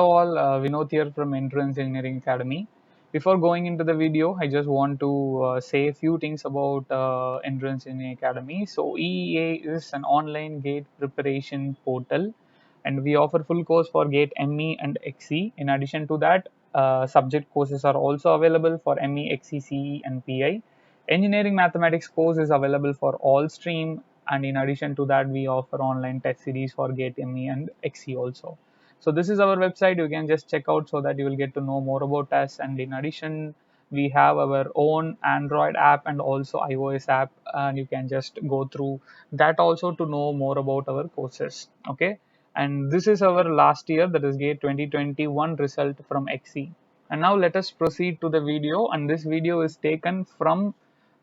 All, Vinod here from Entrance Engineering Academy. Before going into the video, I just want to say a few things about Entrance Engineering Academy. So, EEA is an online gate preparation portal, and we offer full course for GATE ME and XE. In addition to that, subject courses are also available for ME, XE, CE, and PI. Engineering mathematics course is available for all stream, and in addition to that, we offer online test series for GATE ME and XE also. So this is our website. You can just check out so that you will get to know more about us. And in addition, we have our own Android app and also iOS app, and you can just go through that also to know more about our courses. Okay. And this is our last year, that is GATE 2021 result from XE. And now let us proceed to the video. And this video is taken from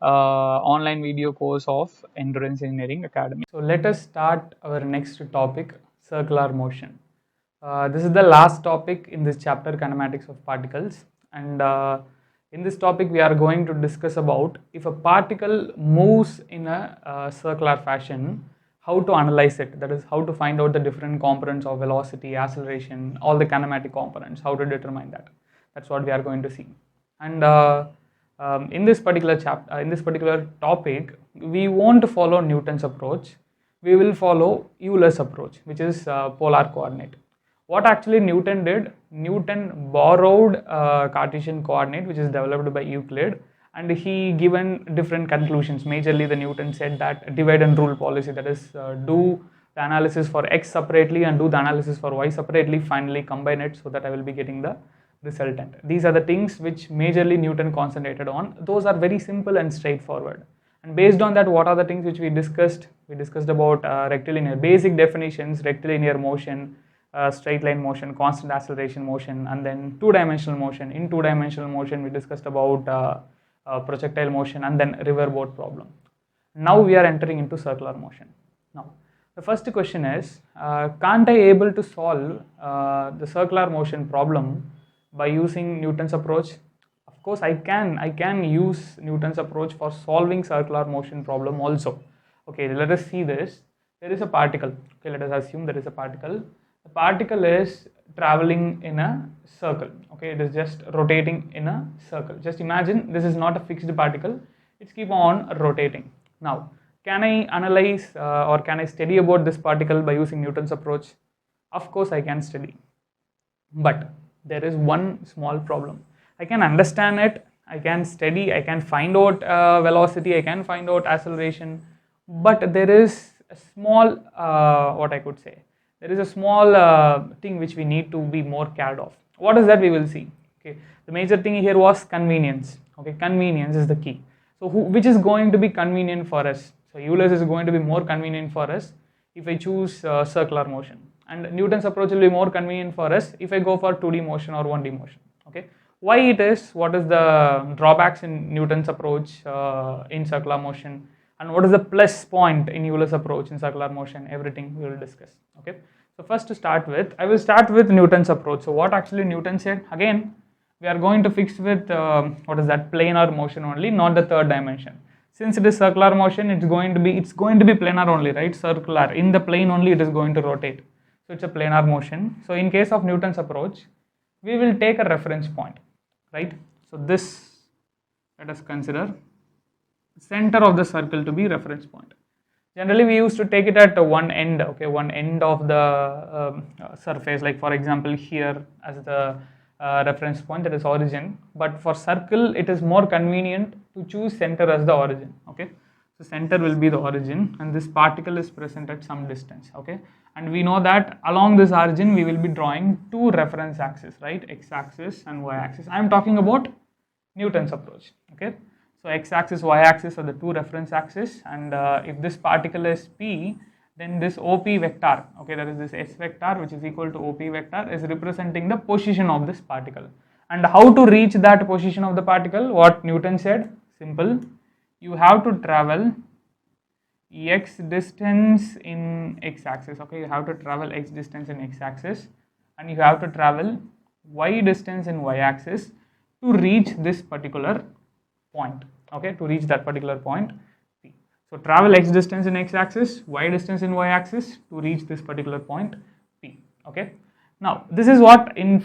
online video course of Endurance Engineering Academy. So let us start our next topic, circular motion. This is the last topic in this chapter, kinematics of particles, and in this topic we are going to discuss about if a particle moves in a circular fashion, how to analyze it, that is how to find out the different components of velocity, acceleration, all the kinematic components, how to determine that. That's what we are going to see. And in this particular chapter, in this particular topic, we won't follow Newton's approach. We will follow Euler's approach, which is polar coordinate. What actually Newton did, Newton borrowed Cartesian coordinate which is developed by Euclid, and he given different conclusions. Majorly the Newton said that divide and rule policy, that is do the analysis for x separately and do the analysis for y separately, finally combine it so that I will be getting the resultant. These are the things which majorly Newton concentrated on. Those are very simple and straightforward. And based on that, what are the things which we discussed? We discussed about rectilinear, basic definitions, rectilinear motion, straight line motion, constant acceleration motion, and then two-dimensional motion. In two-dimensional motion, we discussed about projectile motion and then riverboat problem. Now we are entering into circular motion. Now, the first question is, can't I able to solve the circular motion problem by using Newton's approach? Of course, I can use Newton's approach for solving circular motion problem also. Okay, let us see this. There is a particle. Okay, let us assume there is a particle. The particle is traveling in a circle. Okay, it is just rotating in a circle. Just imagine this is not a fixed particle, it's keep on rotating. Now, can I analyze or can I study about this particle by using Newton's approach? Of course I can study, but there is one small problem. I can understand it, I can study, I can find out velocity, I can find out acceleration, but there is a small what I could say, there is a small thing which we need to be more cared of. What is that? We will see. Okay, the major thing here was convenience. Okay, convenience is the key. So which is going to be convenient for us? So Euler's is going to be more convenient for us if I choose circular motion, and Newton's approach will be more convenient for us if I go for 2D motion or 1D motion. Okay, why it is? What is the drawbacks in Newton's approach in circular motion? And what is the plus point in Euler's approach in circular motion? Everything we will discuss. Okay, so first to start with, I will start with Newton's approach. So what actually Newton said? Again, we are going to fix with what is that, planar motion only, not the third dimension. Since it is circular motion, it's going to be planar only, right? Circular, in the plane only it is going to rotate. So it's a planar motion. So in case of Newton's approach, we will take a reference point, right? So this, let us consider center of the circle to be reference point. Generally we used to take it at one end, okay, one end of the surface, like for example here as the reference point, that is origin. But for circle it is more convenient to choose center as the origin. Okay, so center will be the origin and this particle is present at some distance. Okay, and we know that along this origin we will be drawing two reference axes, right? X axis and y axis. I am talking about Newton's approach. Okay, so x-axis, y-axis are the two reference axes, and if this particle is P, then this OP vector, okay, that is this S vector which is equal to OP vector, is representing the position of this particle. And how to reach that position of the particle? What Newton said? Simple. You have to travel x distance in x-axis. Okay, you have to travel x distance in x-axis, and you have to travel y distance in y-axis to reach this particular point. Okay, to reach that particular point P. So travel x distance in x-axis, y distance in y-axis to reach this particular point P. Okay, Now, this is what in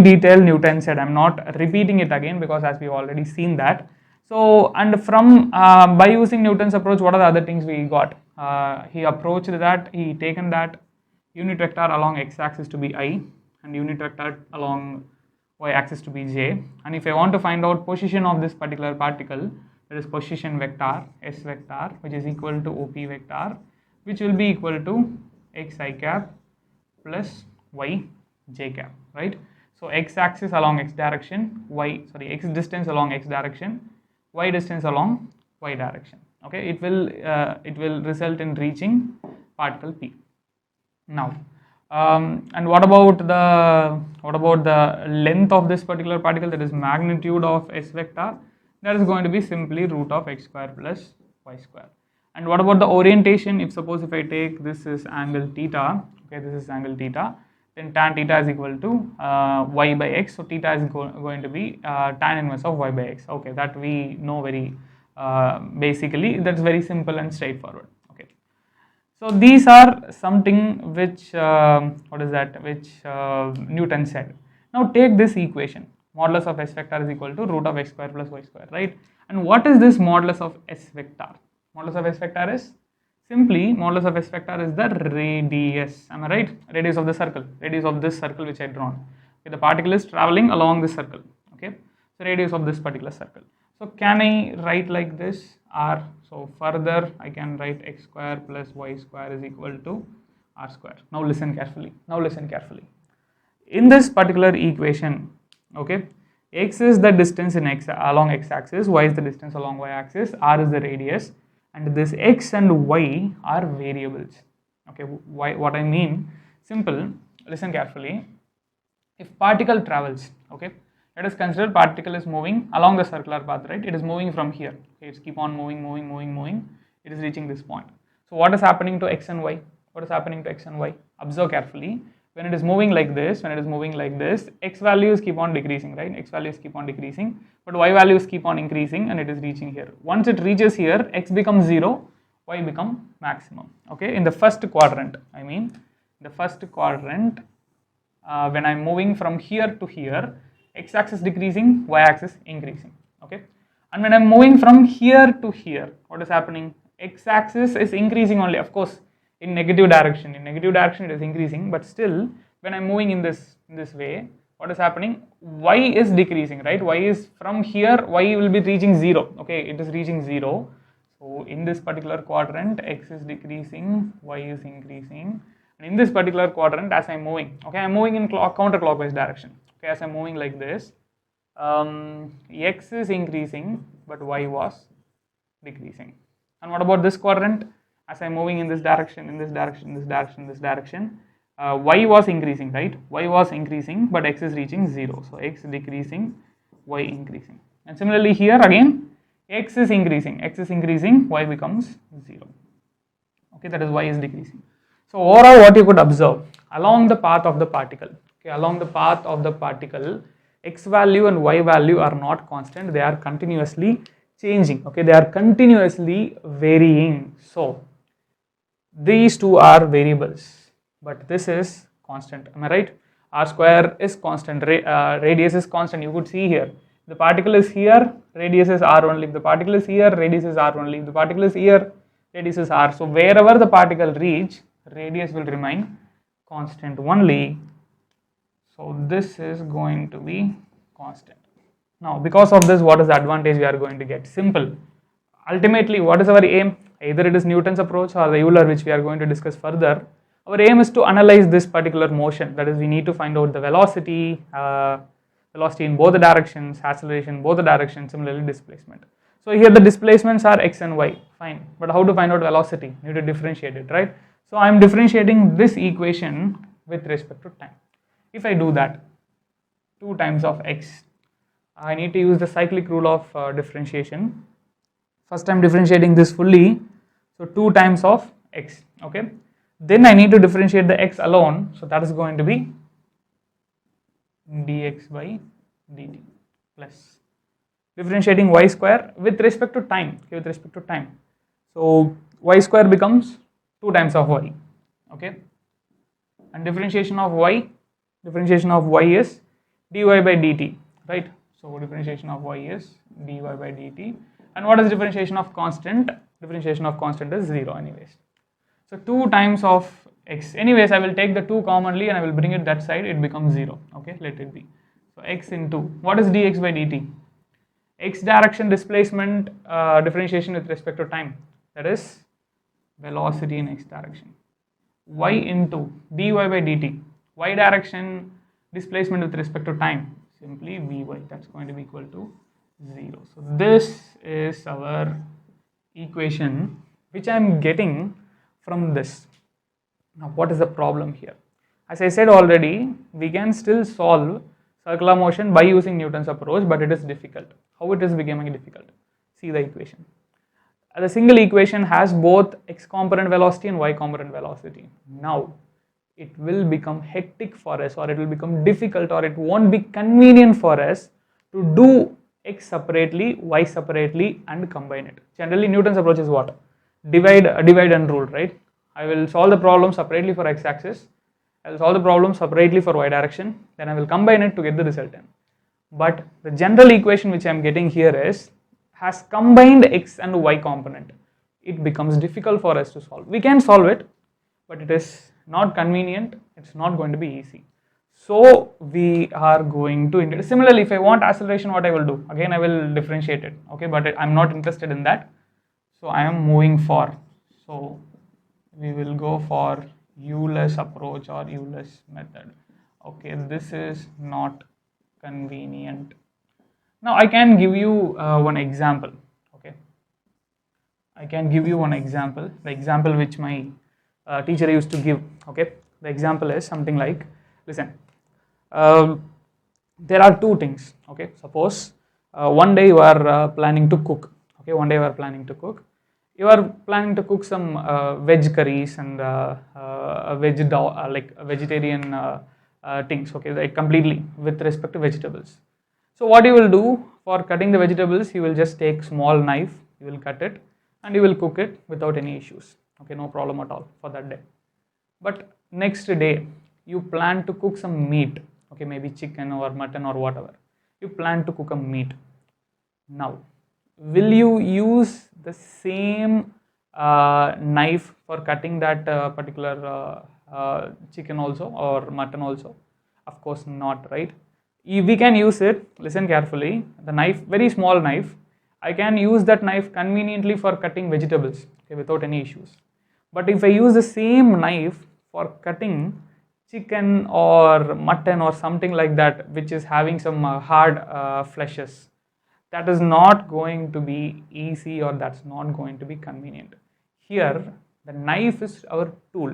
detail Newton said. I'm not repeating it again because as we've already seen that. So, and from by using Newton's approach, what are the other things we got? He approached that, he taken that unit vector along x-axis to be I and unit vector along y-axis to be j. And if I want to find out position of this particular particle, that is position vector, s vector, which is equal to OP vector, which will be equal to xi cap plus y j cap, right? So x axis along x direction, x distance along x direction, y distance along y direction. Okay, it will result in reaching particle P. Now, and what about the length of this particular particle, that is magnitude of s vector? That is going to be simply root of x square plus y square. And what about the orientation? If suppose if I take this is angle theta, okay, this is angle theta, then tan theta is equal to y by x. So theta is going to be tan inverse of y by x. Okay, that we know very basically. That's very simple and straightforward. Okay, so these are something which which Newton said. Now take this equation. Modulus of s vector is equal to root of x square plus y square, right? And what is this modulus of s vector? Modulus of s vector is simply modulus of s vector is the radius. Am I right? Radius of the circle. Radius of this circle which I drawn. Okay, the particle is traveling along this circle. Okay, so radius of this particular circle. So can I write like this? R. So further I can write x square plus y square is equal to r square. Now listen carefully. Now listen carefully. In this particular equation, okay, x is the distance in x along x-axis, y is the distance along y-axis, r is the radius, and this x and y are variables. Okay, why? What I mean? Simple. Listen carefully. If particle travels, okay, let us consider particle is moving along the circular path, right? It is moving from here. Okay, it's keep on moving. It is reaching this point. So what is happening to x and y? What is happening to x and y? Observe carefully. When it is moving like this, x values keep on decreasing, right? X values keep on decreasing, but y values keep on increasing, and it is reaching here. Once it reaches here, x becomes 0, y become maximum. Okay, in the first quadrant, I mean, the first quadrant, when I'm moving from here to here, x-axis decreasing, y-axis increasing. Okay, and when I'm moving from here to here, what is happening? X-axis is increasing only, of course, in negative direction. In negative direction it is increasing, but still when I'm moving in this way, what is happening? Y is decreasing, right? Y is from here, y will be reaching 0. Okay, it is reaching 0. So in this particular quadrant, x is decreasing, y is increasing, and in this particular quadrant, as I'm moving, okay, I'm moving in counterclockwise direction. Okay, as I'm moving like this, x is increasing, but y was decreasing. And what about this quadrant? As I'm moving in this direction, y was increasing, right? Y was increasing, but x is reaching 0. So x decreasing, y increasing. And similarly here again, x is increasing, y becomes 0. Okay, that is y is decreasing. So overall what you could observe, along the path of the particle, okay, along the path of the particle, x value and y value are not constant, they are continuously changing. Okay, they are continuously varying. So these two are variables, but this is constant. Am I right? R square is constant, radius is constant. You could see here, the particle is here, radius is r only. If the particle is here, radius is r only. If the particle is here, radius is r. So wherever the particle reach, radius will remain constant only. So this is going to be constant. Now because of this, what is the advantage we are going to get? Simple. Ultimately, what is our aim? Either it is Newton's approach or the Euler, which we are going to discuss further. Our aim is to analyze this particular motion. That is, we need to find out the velocity, velocity in both the directions, acceleration in both the directions, similarly displacement. So here the displacements are x and y, fine. But how to find out velocity? You need to differentiate it, right? So I am differentiating this equation with respect to time. If I do that, 2 times of x, I need to use the cyclic rule of differentiation. First I am differentiating this fully, so 2 times of x, okay. Then I need to differentiate the x alone, so that is going to be dx by dt plus differentiating y square with respect to time, okay, with respect to time. So y square becomes 2 times of y, okay, and differentiation of y Differentiation of y is dy by dt, right? So differentiation of y is dy by dt. And what is differentiation of constant? Differentiation of constant is 0 anyways. So 2 times of x. Anyways, I will take the 2 commonly and I will bring it that side. It becomes 0. Okay, let it be. So x into, what is dx by dt? X direction displacement differentiation with respect to time. That is velocity in x direction. Y into dy by dt. Y direction displacement with respect to time. Simply vy. That's going to be equal to 0. So this is our equation which I am getting from this. Now what is the problem here? As I said already, we can still solve circular motion by using Newton's approach, but it is difficult. How it is becoming difficult? See the equation. The single equation has both x component velocity and y component velocity. Now it will become hectic for us, or it will become difficult, or it won't be convenient for us to do x separately, y separately and combine it. Generally Newton's approach is what? Divide and rule, right? I will solve the problem separately for x axis, I will solve the problem separately for y direction, then I will combine it to get the resultant. But the general equation which I am getting here is has combined x and y component. It becomes difficult for us to solve. We can solve it, but it is not convenient, it's not going to be easy. So we are going to integrate. Similarly, if I want acceleration, what I will do? Again, I will differentiate it, okay, but I'm not interested in that. So I am moving for, so we will go for Euler's approach or Euler's method. Okay, this is not convenient. Now I can give you one example. Okay, I can give you one example. The example which my teacher used to give. Okay, the example is something like, listen, there are two things. Okay, suppose one day you are planning to cook. Okay, one day you are planning to cook. You are planning to cook some veg curries and like vegetarian things. Okay, like completely with respect to vegetables. So what you will do for cutting the vegetables, you will just take small knife, you will cut it and you will cook it without any issues. Okay, no problem at all for that day. But next day you plan to cook some meat, okay, maybe chicken or mutton or whatever. You plan to cook a meat. Now, will you use the same knife for cutting that particular chicken also or mutton also? Of course not, right? We can use it, listen carefully, the knife, very small knife, I can use that knife conveniently for cutting vegetables, okay, without any issues. But if I use the same knife for cutting chicken or mutton or something like that, which is having some hard fleshes, that is not going to be easy, or that's not going to be convenient. Here the knife is our tool,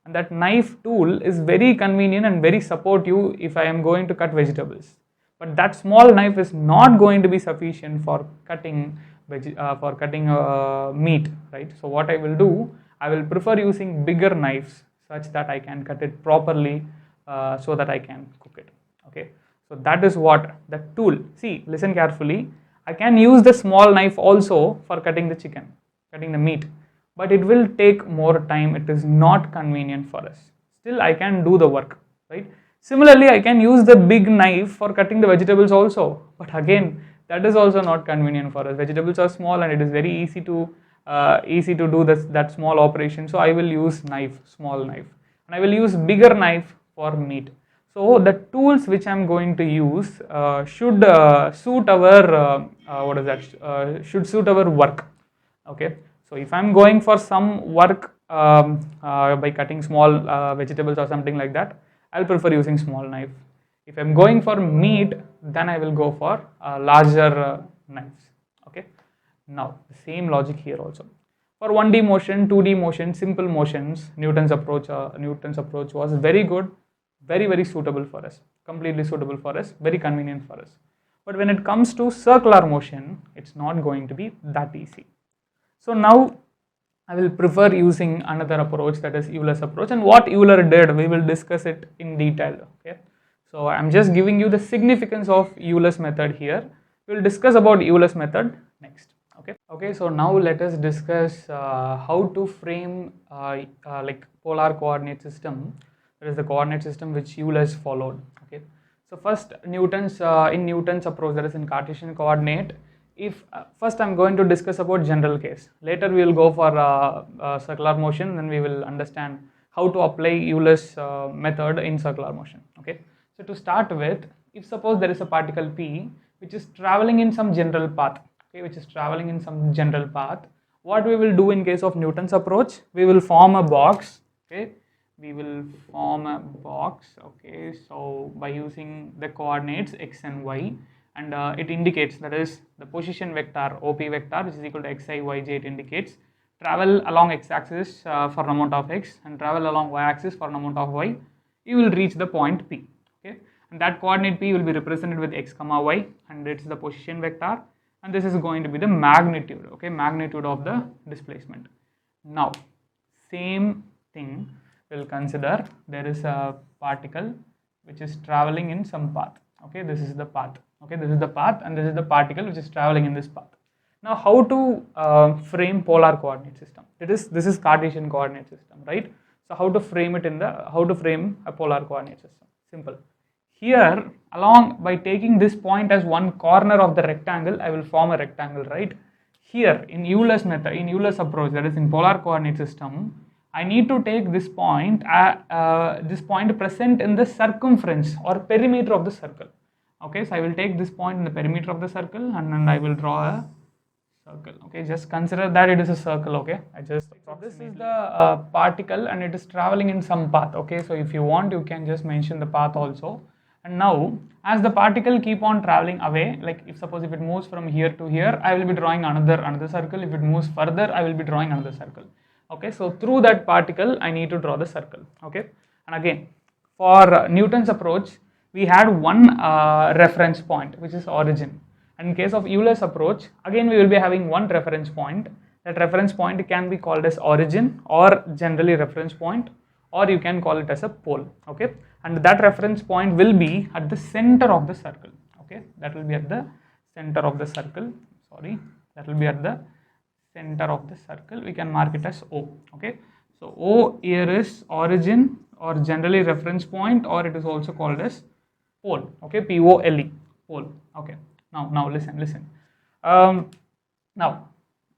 and that knife tool is very convenient and very supportive if I am going to cut vegetables. But that small knife is not going to be sufficient for cutting meat, right? So what I will do, I will prefer using bigger knives such that I can cut it properly, so that I can cook it. Okay, so that is what the tool. See, listen carefully. I can use the small knife also for cutting the chicken, cutting the meat, but it will take more time. It is not convenient for us. Still, I can do the work, right? Similarly, I can use the big knife for cutting the vegetables also, but again, that is also not convenient for us. Vegetables are small and it is very easy to do that small operation. So I will use knife, small knife, and I will use bigger knife for meat. So the tools which I am going to use should suit our should suit our work. Okay, so if I am going for some work by cutting small vegetables or something like that, I'll prefer using small knife. If I'm going for meat, then I will go for larger knives. Okay, now the same logic here also. For 1D motion, 2D motion, simple motions, Newton's approach was very good, very suitable for us, completely suitable for us, very convenient for us. But when it comes to circular motion, it's not going to be that easy. So now I will prefer using another approach, that is Euler's approach, and what Euler did, we will discuss it in detail. Okay, so I'm just giving you the significance of Euler's method here. We will discuss about Euler's method next. Okay, so now let us discuss how to frame like polar coordinate system That is the coordinate system which Euler's followed. Okay. So first Newton's in Newton's approach, that is in Cartesian coordinate. If first I'm going to discuss about general case. Later we will go for circular motion. Then we will understand how to apply Euler's method in circular motion. Okay. So to start with, if suppose there is a particle P which is traveling in some general path. Okay, which is traveling in some general path. What we will do in case of Newton's approach, we will form a box. Okay, we will form a box. Okay, so by using the coordinates x and y, and it indicates, that is the position vector OP vector, which is equal to xi yj. It indicates travel along x-axis for an amount of x and travel along y-axis for an amount of y. You will reach the point P. Okay, and that coordinate P will be represented with x comma y, and it's the position vector, and this is going to be the magnitude. Okay, magnitude of the displacement. Now same thing we'll consider, there is a particle which is traveling in some path. Okay, this is the path. Okay, this is the path, and this is the particle which is traveling in this path. Now how to frame polar coordinate system? This is Cartesian coordinate system, right? So how to frame it how to frame a polar coordinate system? Simple. Here, by taking this point as one corner of the rectangle, I will form a rectangle, right? Here in Euler's method, in Euler's approach, that is in polar coordinate system, I need to take this point present in the circumference or perimeter of the circle. Okay, so I will take this point in the perimeter of the circle, and then I will draw a circle. Okay, just consider that it is a circle. Okay, so this is the particle, and it is traveling in some path. Okay, so if you want, you can just mention the path also. And now as the particle keep on traveling away, like if it moves from here to here, I will be drawing another circle. If it moves further, I will be drawing another circle. Okay, so through that particle I need to draw the circle. Okay, and again for Newton's approach, we had one reference point, which is origin. And in case of Euler's approach, again we will be having one reference point. That reference point can be called as origin, or generally reference point, or you can call it as a pole. Okay, and that reference point will be at the center of the circle. Okay, that will be at the center of the circle. Sorry, that will be at the center of the circle. We can mark it as O. Okay, so O here is origin, or generally reference point, or it is also called as pole. Okay, P-O-L-E, pole. Okay, now listen. Now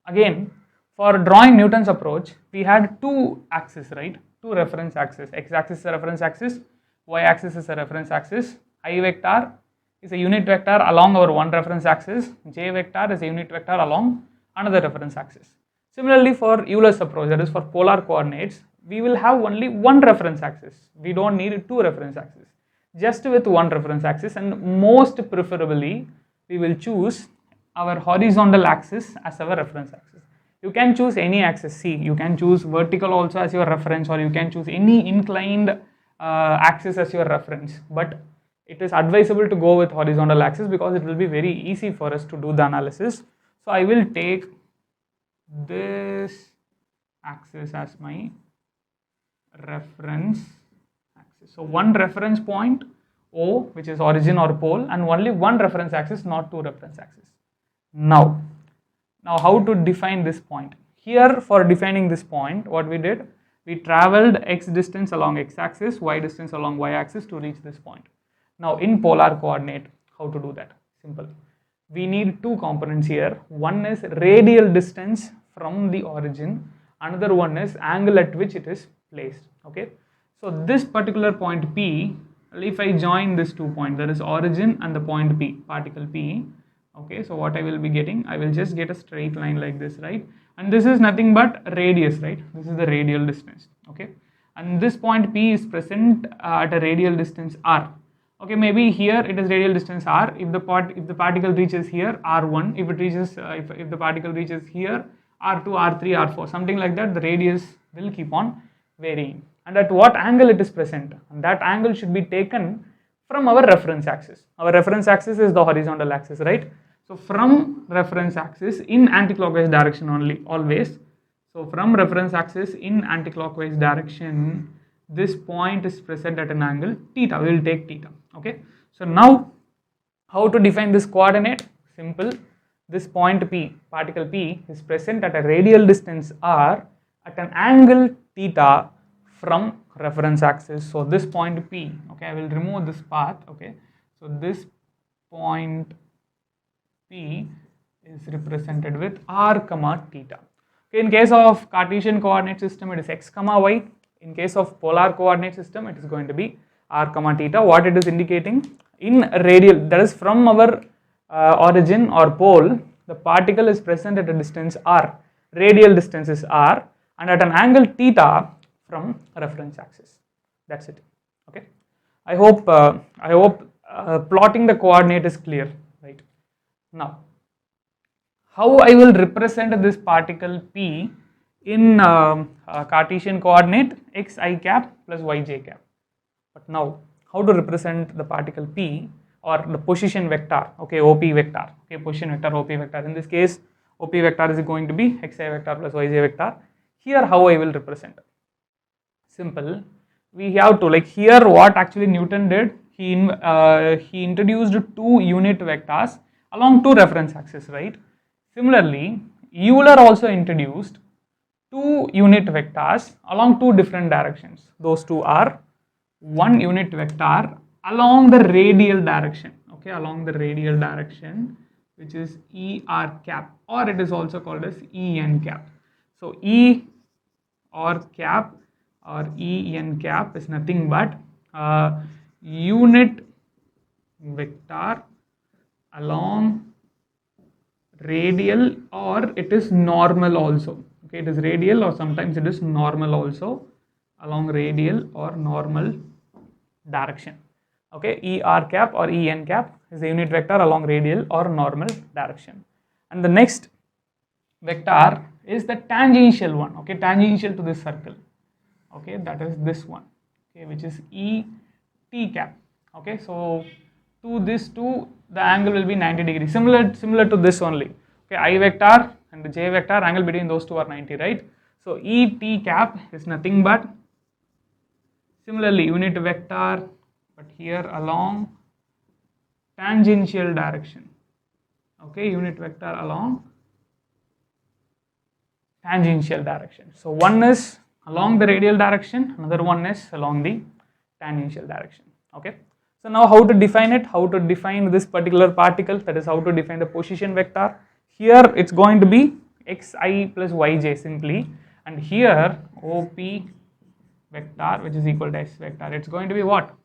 again, for drawing Newton's approach, we had two axes, right? Two reference axes. X-axis is a reference axis, y-axis is a reference axis. I vector is a unit vector along our one reference axis. J vector is a unit vector along another reference axis. Similarly, for Euler's approach, that is for polar coordinates, we will have only one reference axis. We don't need two reference axes. Just with one reference axis, and most preferably we will choose our horizontal axis as our reference axis. You can choose any axis. See, you can choose vertical also as your reference, or you can choose any inclined axis as your reference, but it is advisable to go with horizontal axis because it will be very easy for us to do the analysis. So I will take this axis as my reference axis. So one reference point O, which is origin or pole, and only one reference axis, not two reference axes. Now how to define this point? Here, for defining this point, what we did, we traveled x distance along x-axis, y distance along y-axis to reach this point. Now in polar coordinate, how to do that? Simple. We need two components here. One is radial distance from the origin, another one is angle at which it is placed. Okay, so this particular point P, if I join these 2 points, that is origin and the point P, particle P. Okay, so what I will be getting, I will just get a straight line like this, right? And this is nothing but radius, right? This is the radial distance. Okay, and this point P is present at a radial distance r. Okay, maybe here it is radial distance r. If the particle reaches here, r1. If it reaches if the particle reaches here, r2, r3, r4, something like that, the radius will keep on varying. And at what angle it is present, and that angle should be taken from our reference axis. Our reference axis is the horizontal axis, right? So from reference axis in anticlockwise direction only, always. So from reference axis in anticlockwise direction, this point is present at an angle theta. We will take theta. Okay, so now how to define this coordinate? Simple. This point P, particle P, is present at a radial distance r at an angle theta from reference axis. So this point P, okay, I will remove this path, okay. So this point P is represented with r comma theta. Okay, in case of Cartesian coordinate system, it is x comma y. In case of polar coordinate system, it is going to be r comma theta. What it is indicating in radial, that is from our origin or pole, the particle is present at a distance r, radial distance is r, and at an angle theta from reference axis. That's it. Okay. I hope plotting the coordinate is clear, right? Now, how I will represent this particle P in Cartesian coordinate xi cap plus yj cap. But now, how to represent the particle P or the position vector, okay, OP vector, okay, position vector, OP vector. In this case, OP vector is going to be xi vector plus yj vector. Here, how I will represent? Simple. We have to, like here, what actually Newton did, he introduced two unit vectors along two reference axes, right? Similarly, Euler also introduced two unit vectors along two different directions. Those two are one unit vector along the radial direction, okay, along the radial direction, which is ER cap, or it is also called as EN cap. So E or cap or EN cap is nothing but unit vector along radial, or it is normal also, okay, it is radial or sometimes it is normal also, along radial or normal direction. Okay, ER cap or EN cap is the unit vector along radial or normal direction. And the next vector is the tangential one, okay, tangential to this circle, okay, that is this one, okay, which is ET cap. Okay, so to this two, the angle will be 90 degrees, similar to this only. Okay, I vector and the j vector, angle between those two are 90, right? So ET cap is nothing but similarly unit vector, but here along tangential direction. Okay, unit vector along tangential direction. So one is along the radial direction, another one is along the tangential direction. Okay. So now how to define it? How to define this particular particle? That is how to define the position vector. Here it's going to be xi plus yj simply, and here OP vector, which is equal to s vector. It's going to be what?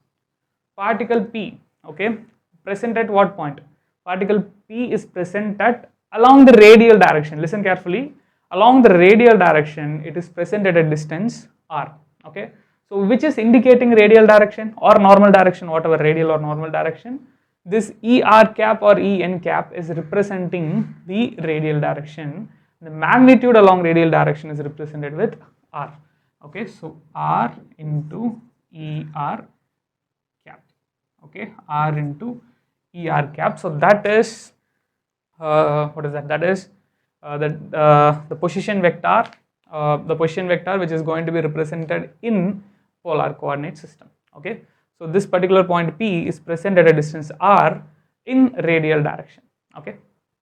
Particle P. Okay. Present at what point? Particle P is present at along the radial direction. Listen carefully. Along the radial direction, it is present at a distance r. Okay. So which is indicating radial direction or normal direction, whatever, radial or normal direction. This ER cap or EN cap is representing the radial direction. The magnitude along radial direction is represented with r. Okay, so r into ER cap. Okay, r into ER cap. So that is what is that? That is the position vector. The position vector which is going to be represented in polar coordinate system. Okay, so this particular point P is present at a distance r in radial direction. Okay,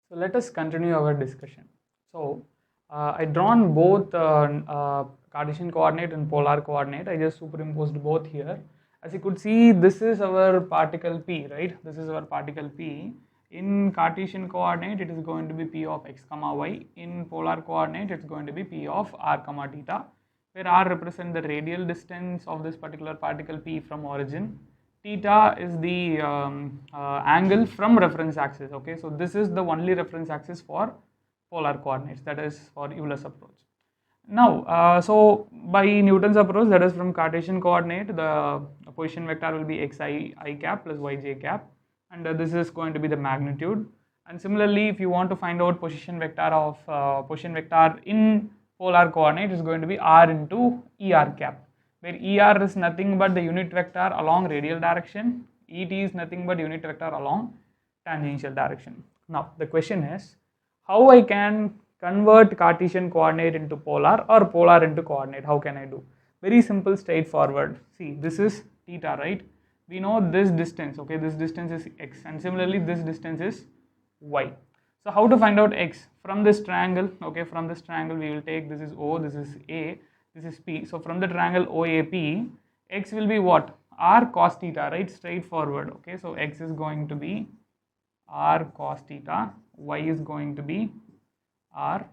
so let us continue our discussion. So I drawn both Cartesian coordinate and polar coordinate. I just superimposed both here. As you could see, this is our particle P, right? This is our particle P. In Cartesian coordinate, it is going to be P of x comma y. In polar coordinate, it's going to be P of r comma theta, where r represents the radial distance of this particular particle P from origin. Theta is the angle from reference axis. Okay, so this is the only reference axis for polar coordinates, that is for Euler's approach. Now, so by Newton's approach, that is from Cartesian coordinate, the position vector will be xi I cap plus yj cap, and this is going to be the magnitude. And similarly, if you want to find out position vector of position vector in polar coordinate, is going to be r into ER cap, where ER is nothing but the unit vector along radial direction, ET is nothing but unit vector along tangential direction. Now, the question is how I can convert Cartesian coordinate into polar or polar into coordinate. How can I do? Very simple, straightforward. See, this is theta, right? We know this distance, okay, this distance is x, and similarly this distance is y. So how to find out x? From this triangle, okay, from this triangle we will take, this is O, this is A, this is P. So from the triangle OAP, x will be what? R cos theta, right? Straightforward. Okay, so x is going to be R cos theta, y is going to be R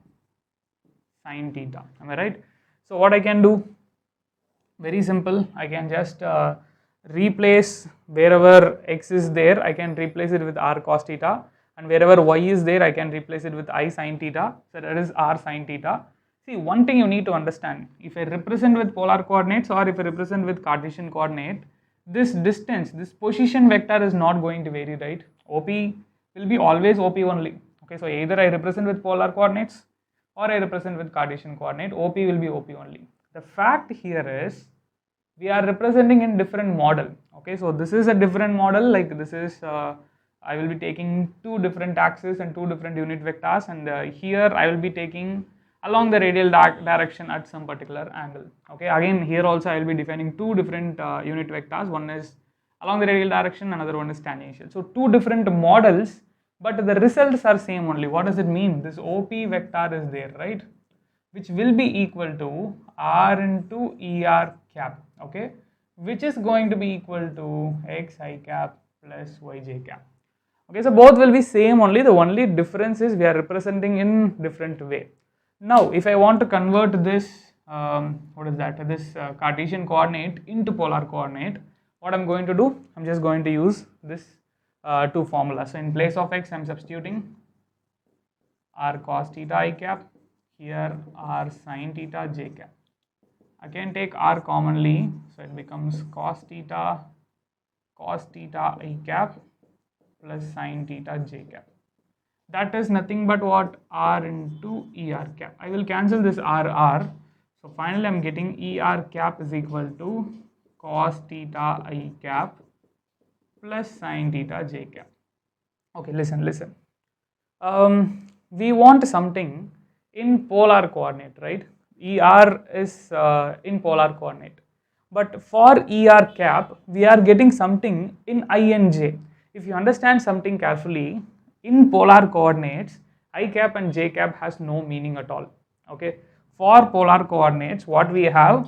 sin theta. Am I right? So what I can do? Very simple. I can just replace wherever x is there, I can replace it with R cos theta, and wherever y is there, I can replace it with I sin theta. So that is R sin theta. See, one thing you need to understand, if I represent with polar coordinates or if I represent with Cartesian coordinate, this distance, this position vector is not going to vary, right? OP will be always OP only. Okay, so either I represent with polar coordinates or I represent with Cartesian coordinate, OP will be OP only. The fact here is we are representing in different model. Okay, so this is a different model, like this is I will be taking two different axes and two different unit vectors, and here I will be taking along the radial direction at some particular angle. Okay, again here also I will be defining two different unit vectors, one is along the radial direction, another one is tangential. So two different models, but the results are same only. What does it mean? This OP vector is there, right, which will be equal to R into ER cap, okay, which is going to be equal to xi cap plus yj cap. Okay, so both will be same only, the only difference is we are representing in different way. Now if I want to convert this what is that, this Cartesian coordinate into polar coordinate, what I'm going to do, I'm just going to use this two formulas. So in place of x I'm substituting R cos theta I cap, here R sin theta j cap. I can take R commonly, so it becomes cos theta I cap plus sin theta j cap. That is nothing but what? R into ER cap. I will cancel this R. So finally I'm getting ER cap is equal to cos theta I cap plus sin theta j cap. Okay, listen. We want something in polar coordinate, right? ER is in polar coordinate, but for ER cap we are getting something in I and j. If you understand something carefully, in polar coordinates I cap and j cap has no meaning at all. Okay, for polar coordinates what we have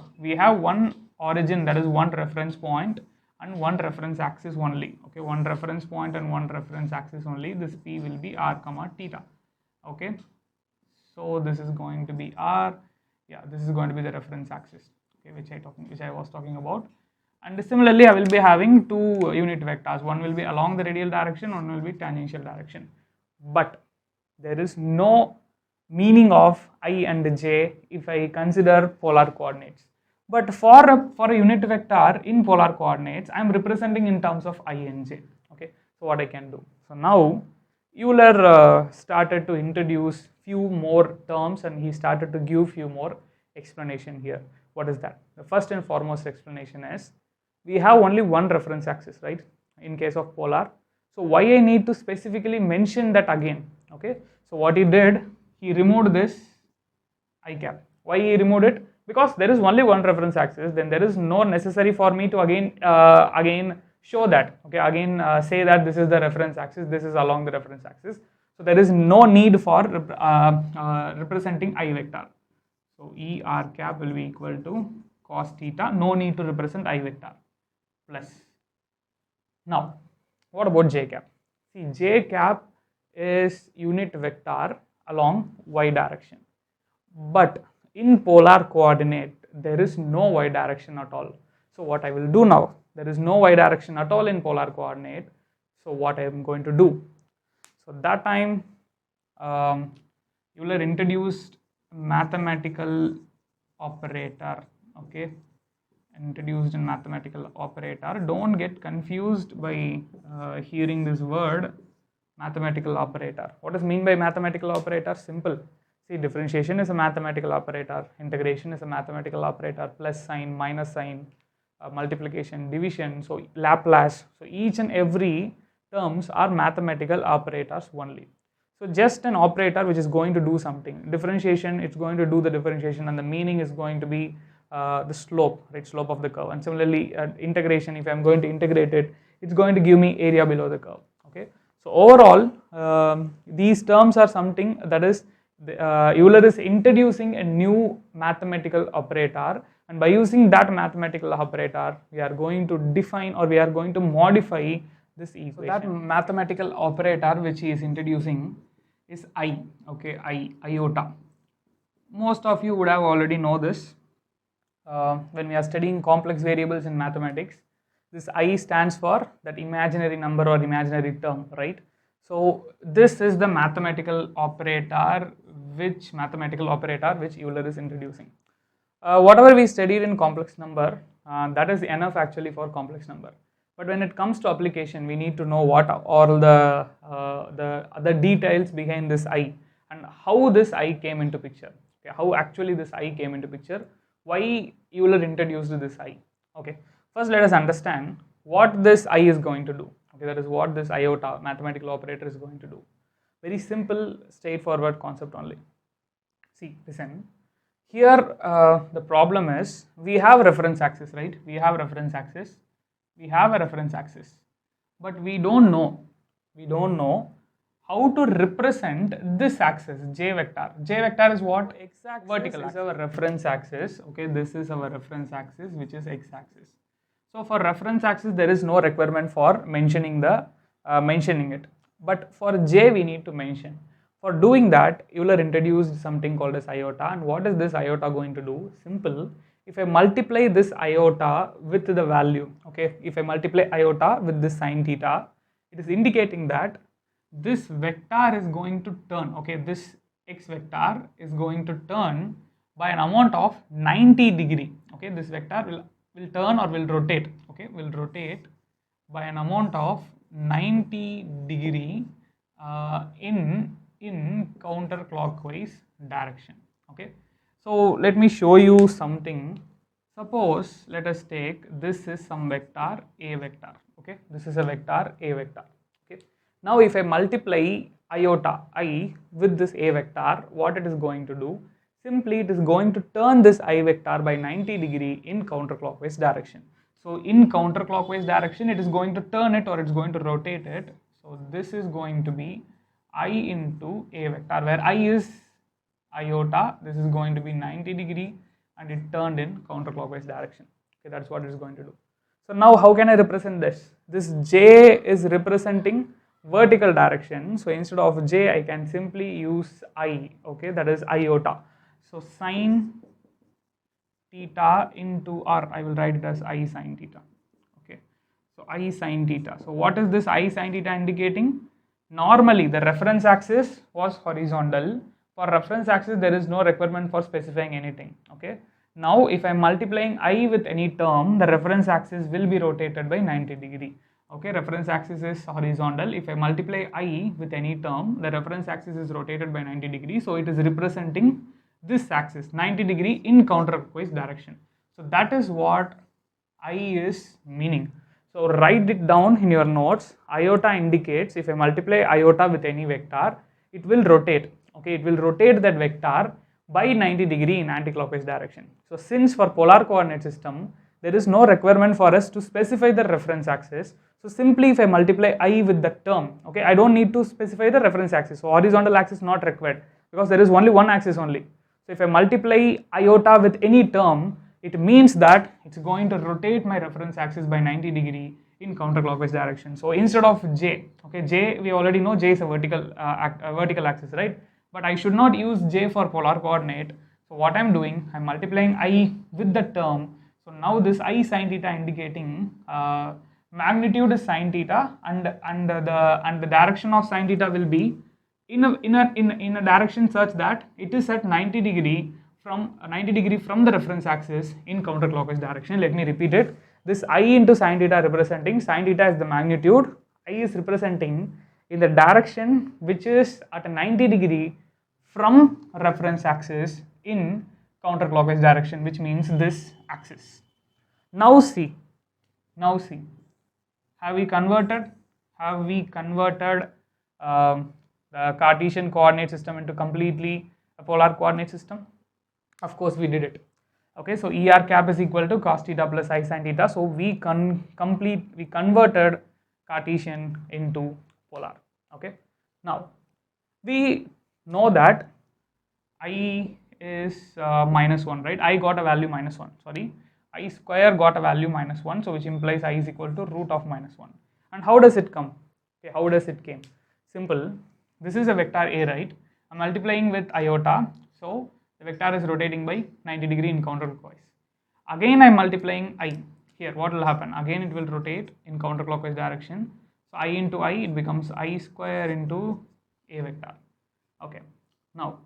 one origin, that is one reference point and one reference axis only. Okay, one reference point and one reference axis only. This P will be R comma theta. Okay, so this is going to be R, yeah, this is going to be the reference axis, okay, which I was talking about. And similarly I will be having two unit vectors, one will be along the radial direction, one will be tangential direction, but there is no meaning of I and j if I consider polar coordinates. But for a unit vector in polar coordinates I am representing in terms of I and j. Okay, so what I can do, so now Euler started to introduce few more terms and he started to give few more explanation here. What is that? The first and foremost explanation is we have only one reference axis, right, in case of polar. So why I need to specifically mention that again? Okay, so what he did, he removed this I cap. Why he removed it? Because there is only one reference axis, then there is no necessary for me to again show that, okay, again say that this is the reference axis, this is along the reference axis. So there is no need for representing I vector. So ER cap will be equal to cos theta, no need to represent I vector, plus. Now what about j cap? See, j cap is unit vector along y direction, but in polar coordinate there is no y direction at all. So what I will do now, there is no y direction at all in polar coordinate, so what I am going to do, so that time Euler introduced mathematical operator. Okay, introduced in mathematical operator. Don't get confused by hearing this word mathematical operator. What does mean by mathematical operator? Simple. See, differentiation is a mathematical operator, integration is a mathematical operator, plus sign, minus sign, multiplication, division, so Laplace. So each and every terms are mathematical operators only. So just an operator which is going to do something. Differentiation, it's going to do the differentiation, and the meaning is going to be the slope, right, slope of the curve. And similarly integration, if I'm going to integrate it, it's going to give me area below the curve. Okay, so overall these terms are something that is Euler is introducing a new mathematical operator, and by using that mathematical operator, we are going to define or we are going to modify this equation. So that mathematical operator which he is introducing is I, okay, iota. Most of you would have already know this. When we are studying complex variables in mathematics, this I stands for that imaginary number or imaginary term, right? So this is the mathematical operator which Euler is introducing. Whatever we studied in complex number, that is enough actually for complex number. But when it comes to application, we need to know what are all the other details behind this I and how this I came into picture. Okay, how actually this I came into picture, why Euler introduced this I. Okay, first let us understand what this I is going to do. Okay, that is what this iota mathematical operator is going to do. Very simple, straightforward concept only. See, listen. Here the problem is we have a reference axis, right? We have a reference axis, but we don't know how to represent this axis, j vector. J vector is what? X-axis. Vertical axis is our reference axis. Okay, this is our reference axis, which is x-axis. So for reference axis, there is no requirement for mentioning it, but for j we need to mention. For doing that, Euler introduced something called as iota, and what is this iota going to do? Simple. If I multiply this iota with the value, okay, if I multiply iota with this sine theta, it is indicating that this vector is going to turn, okay, this x vector is going to turn by an amount of 90 degree, okay, this vector will turn or will rotate, okay, will rotate by an amount of 90 degree in counterclockwise direction. Okay, so let me show you something. Suppose let us take this is some vector a vector. Okay, this is a vector a vector. Okay, now if I multiply iota I with this a vector, what it is going to do? Simply it is going to turn this I vector by 90 degree in counterclockwise direction. So in counterclockwise direction, it is going to turn it or it's going to rotate it. So this is going to be I into a vector, where I is iota, this is going to be 90 degree and it turned in counterclockwise direction. Okay, that's what it is going to do. So now how can I represent this? This j is representing vertical direction. So instead of j, I can simply use I, okay, that is iota. So sine theta into, or I will write it as I sine theta. Okay, so I sine theta. So what is this I sine theta indicating? Normally the reference axis was horizontal. For reference axis there is no requirement for specifying anything. Okay, now if I am multiplying I with any term, the reference axis will be rotated by 90 degree. Okay, reference axis is horizontal. If I multiply I with any term, the reference axis is rotated by 90 degree. So it is representing this axis 90 degree in counterclockwise direction. So that is what I is meaning. So write it down in your notes. Iota indicates if I multiply iota with any vector, it will rotate. Okay, it will rotate that vector by 90 degree in anticlockwise direction. So since for polar coordinate system, there is no requirement for us to specify the reference axis. So simply if I multiply I with the term, okay, I don't need to specify the reference axis. So horizontal axis not required because there is only one axis only. So if I multiply iota with any term, it means that it's going to rotate my reference axis by 90 degree in counterclockwise direction. So instead of j, okay, j we already know j is a vertical axis, right? But I should not use j for polar coordinate. So what I'm doing, I'm multiplying I with the term. So now this I sine theta indicating magnitude is sine theta, and the direction of sine theta will be in a direction such that it is at 90 degree from the reference axis in counterclockwise direction. Let me repeat it. This I into sine theta representing, sine theta is the magnitude, I is representing in the direction which is at a 90 degree from reference axis in counterclockwise direction, which means this axis. Now see, have we converted the Cartesian coordinate system into completely a polar coordinate system? Of course we did it. Okay, so ER cap is equal to cos theta plus I sin theta. So we converted Cartesian into polar. Okay, now we know that I is minus 1, right? I got a value minus 1, sorry. I square got a value minus 1, so which implies I is equal to root of minus 1. And how does it come? Okay, how does it came? Simple. This is a vector A, right? I'm multiplying with iota, so the vector is rotating by 90 degree in counterclockwise. Again I'm multiplying I. Here what will happen? Again it will rotate in counterclockwise direction. So I into I, it becomes I square into A vector. Okay. Now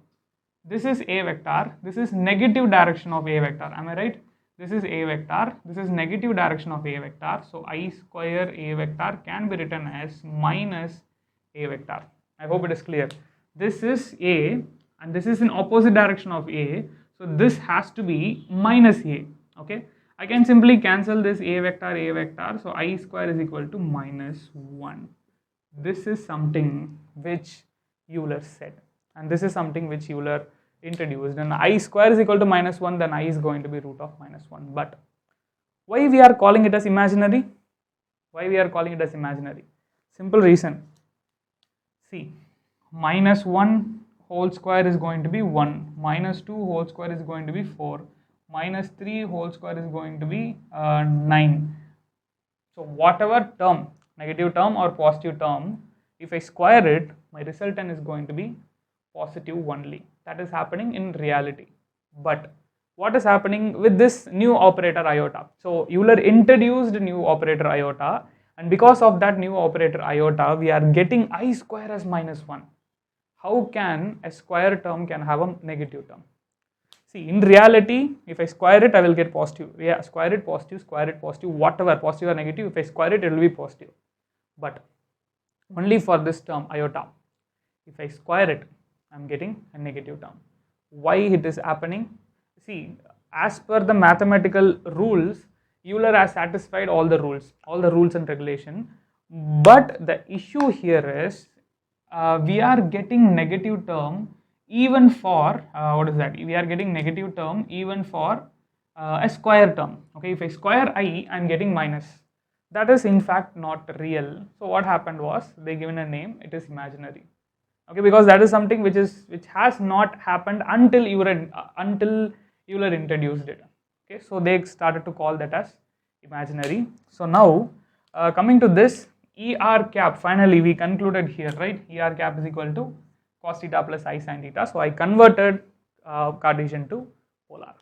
this is A vector, this is negative direction of A vector, am I right? This is A vector, this is negative direction of A vector, so I square A vector can be written as minus A vector. I hope it is clear. This is A and this is in opposite direction of A, so this has to be minus A, okay? I can simply cancel this A vector, so I square is equal to minus 1. This is something which Euler said, and this is something which Euler introduced. And I square is equal to minus 1, then I is going to be root of minus 1. But why we are calling it as imaginary? Why we are calling it as imaginary? Simple reason. See, minus 1 whole square is going to be 1, minus 2 whole square is going to be 4, minus 3 whole square is going to be 9. So whatever term, negative term or positive term, if I square it, my resultant is going to be positive only. That is happening in reality. But what is happening with this new operator iota? So Euler introduced new operator iota, and because of that new operator iota, we are getting I square as minus 1. How can a square term can have a negative term? See, in reality, if I square it, I will get positive. Yeah, square it, whatever, positive or negative, if I square it, it will be positive. But only for this term, iota. If I square it, I am getting a negative term. Why it is happening? See, as per the mathematical rules, Euler has satisfied all the rules and regulation. But the issue here is, we are getting negative term even for what is that? We are getting negative term even for a square term. Okay, if I square I am getting minus. That is in fact not real. So what happened was they given a name. It is imaginary. Okay, because that is something which has not happened until Euler introduced it. Okay, so they started to call that as imaginary. So now coming to this ER cap, finally we concluded here, right? ER cap is equal to cos theta plus I sin theta. So I converted Cartesian to polar.